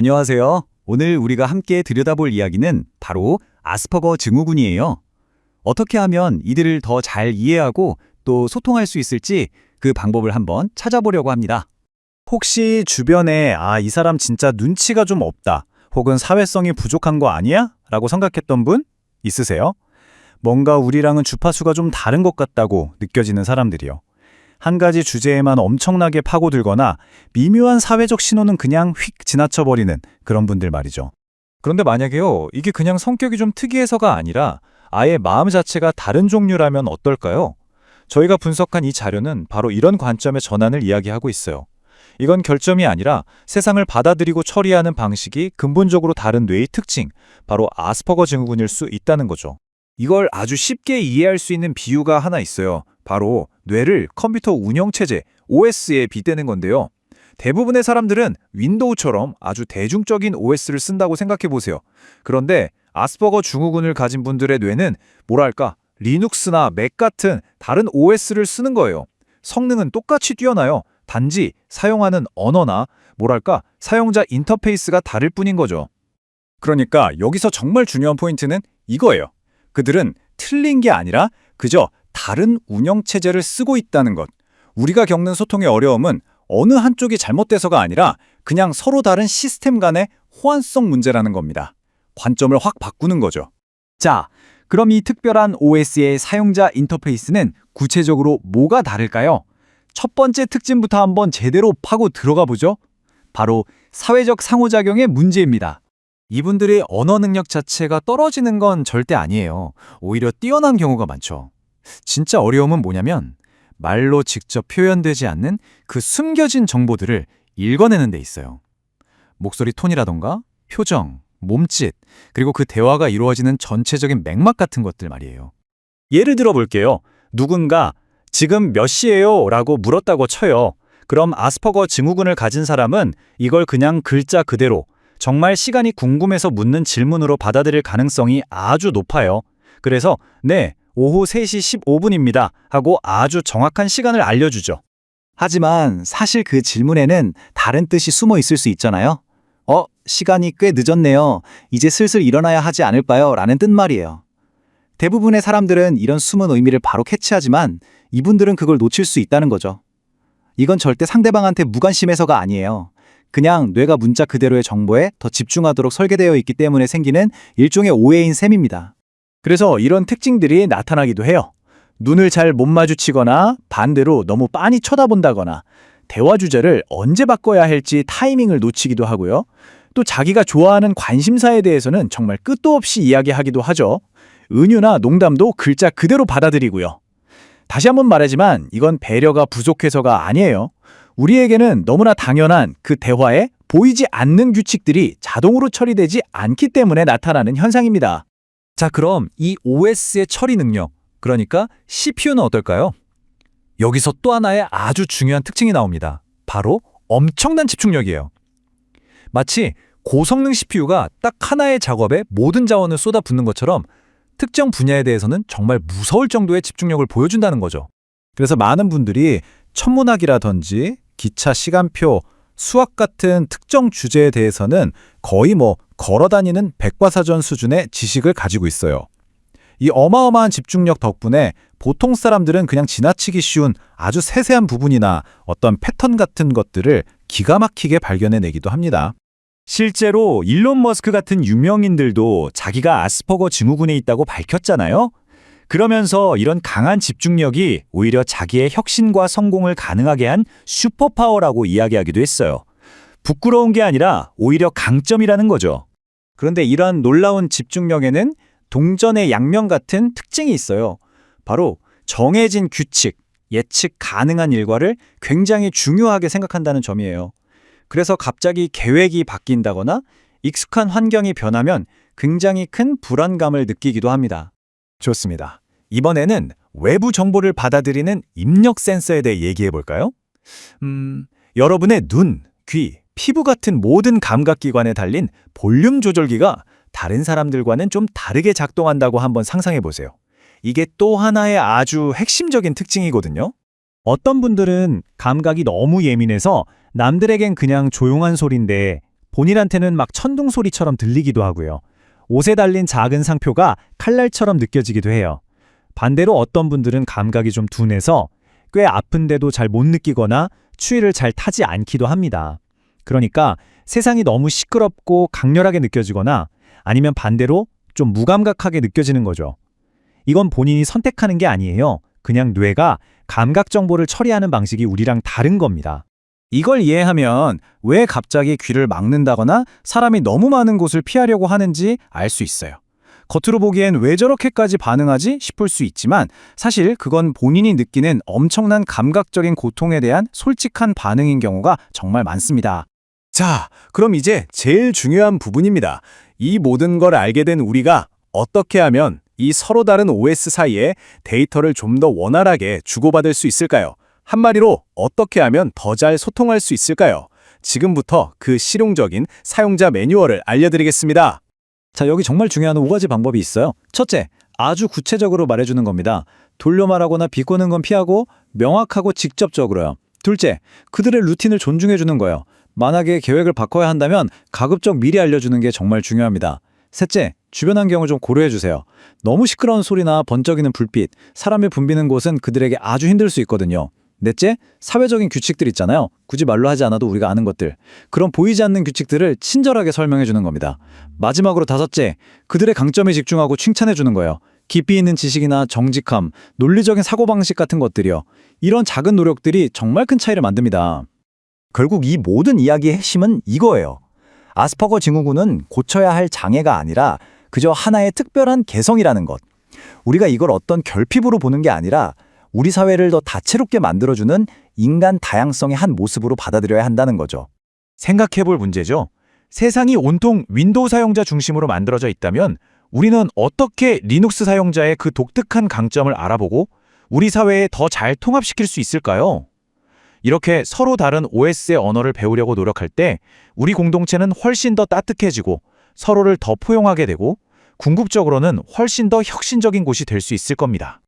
안녕하세요. 오늘 우리가 함께 들여다볼 이야기는 바로 아스퍼거 증후군이에요. 어떻게 하면 이들을 더 잘 이해하고 또 소통할 수 있을지 그 방법을 한번 찾아보려고 합니다. 혹시 주변에 이 사람 진짜 눈치가 좀 없다, 혹은 사회성이 부족한 거 아니야? 라고 생각했던 분 있으세요? 뭔가 우리랑은 주파수가 좀 다른 것 같다고 느껴지는 사람들이요. 한 가지 주제에만 엄청나게 파고들거나 미묘한 사회적 신호는 그냥 휙 지나쳐버리는 그런 분들 말이죠. 그런데 만약에요, 이게 그냥 성격이 좀 특이해서가 아니라 아예 마음 자체가 다른 종류라면 어떨까요? 저희가 분석한 이 자료는 바로 이런 관점의 전환을 이야기하고 있어요. 이건 결점이 아니라 세상을 받아들이고 처리하는 방식이 근본적으로 다른 뇌의 특징, 바로 아스퍼거 증후군일 수 있다는 거죠. 이걸 아주 쉽게 이해할 수 있는 비유가 하나 있어요. 바로 뇌를 컴퓨터 운영체제 OS에 빗대는 건데요. 대부분의 사람들은 윈도우처럼 아주 대중적인 OS를 쓴다고 생각해 보세요. 그런데 아스퍼거 증후군을 가진 분들의 뇌는 뭐랄까, 리눅스나 맥 같은 다른 OS를 쓰는 거예요. 성능은 똑같이 뛰어나요. 단지 사용하는 언어나 뭐랄까, 사용자 인터페이스가 다를 뿐인 거죠. 그러니까 여기서 정말 중요한 포인트는 이거예요. 그들은 틀린 게 아니라 그저 다른 운영체제를 쓰고 있다는 것. 우리가 겪는 소통의 어려움은 어느 한쪽이 잘못돼서가 아니라 그냥 서로 다른 시스템 간의 호환성 문제라는 겁니다. 관점을 확 바꾸는 거죠. 자, 그럼 이 특별한 OS의 사용자 인터페이스는 구체적으로 뭐가 다를까요? 첫 번째 특징부터 한번 제대로 파고 들어가 보죠. 바로 사회적 상호작용의 문제입니다. 이분들의 언어 능력 자체가 떨어지는 건 절대 아니에요. 오히려 뛰어난 경우가 많죠. 진짜 어려움은 뭐냐면 말로 직접 표현되지 않는 그 숨겨진 정보들을 읽어내는 데 있어요. 목소리 톤이라던가 표정, 몸짓, 그리고 그 대화가 이루어지는 전체적인 맥락 같은 것들 말이에요. 예를 들어 볼게요. 누군가 지금 몇 시예요? 라고 물었다고 쳐요. 그럼 아스퍼거 증후군을 가진 사람은 이걸 그냥 글자 그대로 정말 시간이 궁금해서 묻는 질문으로 받아들일 가능성이 아주 높아요. 그래서 네, 오후 3시 15분입니다 하고 아주 정확한 시간을 알려주죠. 하지만 사실 그 질문에는 다른 뜻이 숨어 있을 수 있잖아요. 시간이 꽤 늦었네요. 이제 슬슬 일어나야 하지 않을까요? 라는 뜻 말이에요. 대부분의 사람들은 이런 숨은 의미를 바로 캐치하지만 이분들은 그걸 놓칠 수 있다는 거죠. 이건 절대 상대방한테 무관심해서가 아니에요. 그냥 뇌가 문자 그대로의 정보에 더 집중하도록 설계되어 있기 때문에 생기는 일종의 오해인 셈입니다. 그래서 이런 특징들이 나타나기도 해요. 눈을 잘 못 마주치거나 반대로 너무 빤히 쳐다본다거나 대화 주제를 언제 바꿔야 할지 타이밍을 놓치기도 하고요. 또 자기가 좋아하는 관심사에 대해서는 정말 끝도 없이 이야기하기도 하죠. 은유나 농담도 글자 그대로 받아들이고요. 다시 한번 말하지만 이건 배려가 부족해서가 아니에요. 우리에게는 너무나 당연한 그 대화에 보이지 않는 규칙들이 자동으로 처리되지 않기 때문에 나타나는 현상입니다. 자, 그럼 이 OS의 처리 능력, 그러니까 CPU는 어떨까요? 여기서 또 하나의 아주 중요한 특징이 나옵니다. 바로 엄청난 집중력이에요. 마치 고성능 CPU가 딱 하나의 작업에 모든 자원을 쏟아붓는 것처럼 특정 분야에 대해서는 정말 무서울 정도의 집중력을 보여준다는 거죠. 그래서 많은 분들이 천문학이라든지 기차 시간표, 수학 같은 특정 주제에 대해서는 거의 걸어다니는 백과사전 수준의 지식을 가지고 있어요. 이 어마어마한 집중력 덕분에 보통 사람들은 그냥 지나치기 쉬운 아주 세세한 부분이나 어떤 패턴 같은 것들을 기가 막히게 발견해내기도 합니다. 실제로 일론 머스크 같은 유명인들도 자기가 아스퍼거 증후군에 있다고 밝혔잖아요. 그러면서 이런 강한 집중력이 오히려 자기의 혁신과 성공을 가능하게 한 슈퍼파워라고 이야기하기도 했어요. 부끄러운 게 아니라 오히려 강점이라는 거죠. 그런데 이러한 놀라운 집중력에는 동전의 양면 같은 특징이 있어요. 바로 정해진 규칙, 예측 가능한 일과를 굉장히 중요하게 생각한다는 점이에요. 그래서 갑자기 계획이 바뀐다거나 익숙한 환경이 변하면 굉장히 큰 불안감을 느끼기도 합니다. 좋습니다. 이번에는 외부 정보를 받아들이는 입력 센서에 대해 얘기해 볼까요? 여러분의 눈, 귀, 피부 같은 모든 감각기관에 달린 볼륨 조절기가 다른 사람들과는 좀 다르게 작동한다고 한번 상상해 보세요. 이게 또 하나의 아주 핵심적인 특징이거든요. 어떤 분들은 감각이 너무 예민해서 남들에겐 그냥 조용한 소리인데 본인한테는 막 천둥 소리처럼 들리기도 하고요. 옷에 달린 작은 상표가 칼날처럼 느껴지기도 해요. 반대로 어떤 분들은 감각이 좀 둔해서 꽤 아픈데도 잘 못 느끼거나 추위를 잘 타지 않기도 합니다. 그러니까 세상이 너무 시끄럽고 강렬하게 느껴지거나 아니면 반대로 좀 무감각하게 느껴지는 거죠. 이건 본인이 선택하는 게 아니에요. 그냥 뇌가 감각 정보를 처리하는 방식이 우리랑 다른 겁니다. 이걸 이해하면 왜 갑자기 귀를 막는다거나 사람이 너무 많은 곳을 피하려고 하는지 알 수 있어요. 겉으로 보기엔 왜 저렇게까지 반응하지 싶을 수 있지만 사실 그건 본인이 느끼는 엄청난 감각적인 고통에 대한 솔직한 반응인 경우가 정말 많습니다. 자, 그럼 이제 제일 중요한 부분입니다. 이 모든 걸 알게 된 우리가 어떻게 하면 이 서로 다른 OS 사이에 데이터를 좀 더 원활하게 주고받을 수 있을까요? 한마디로 어떻게 하면 더 잘 소통할 수 있을까요? 지금부터 그 실용적인 사용자 매뉴얼을 알려드리겠습니다. 자, 여기 정말 중요한 5가지 방법이 있어요. 첫째, 아주 구체적으로 말해주는 겁니다. 돌려 말하거나 비꼬는 건 피하고 명확하고 직접적으로요. 둘째, 그들의 루틴을 존중해주는 거예요. 만약에 계획을 바꿔야 한다면 가급적 미리 알려주는 게 정말 중요합니다. 셋째, 주변 환경을 좀 고려해주세요. 너무 시끄러운 소리나 번쩍이는 불빛, 사람이 붐비는 곳은 그들에게 아주 힘들 수 있거든요. 넷째, 사회적인 규칙들 있잖아요. 굳이 말로 하지 않아도 우리가 아는 것들. 그런 보이지 않는 규칙들을 친절하게 설명해 주는 겁니다. 마지막으로 다섯째, 그들의 강점에 집중하고 칭찬해 주는 거예요. 깊이 있는 지식이나 정직함, 논리적인 사고방식 같은 것들이요. 이런 작은 노력들이 정말 큰 차이를 만듭니다. 결국 이 모든 이야기의 핵심은 이거예요. 아스퍼거 증후군은 고쳐야 할 장애가 아니라 그저 하나의 특별한 개성이라는 것. 우리가 이걸 어떤 결핍으로 보는 게 아니라 우리 사회를 더 다채롭게 만들어주는 인간 다양성의 한 모습으로 받아들여야 한다는 거죠. 생각해볼 문제죠. 세상이 온통 윈도우 사용자 중심으로 만들어져 있다면 우리는 어떻게 리눅스 사용자의 그 독특한 강점을 알아보고 우리 사회에 더 잘 통합시킬 수 있을까요? 이렇게 서로 다른 OS의 언어를 배우려고 노력할 때 우리 공동체는 훨씬 더 따뜻해지고 서로를 더 포용하게 되고 궁극적으로는 훨씬 더 혁신적인 곳이 될 수 있을 겁니다.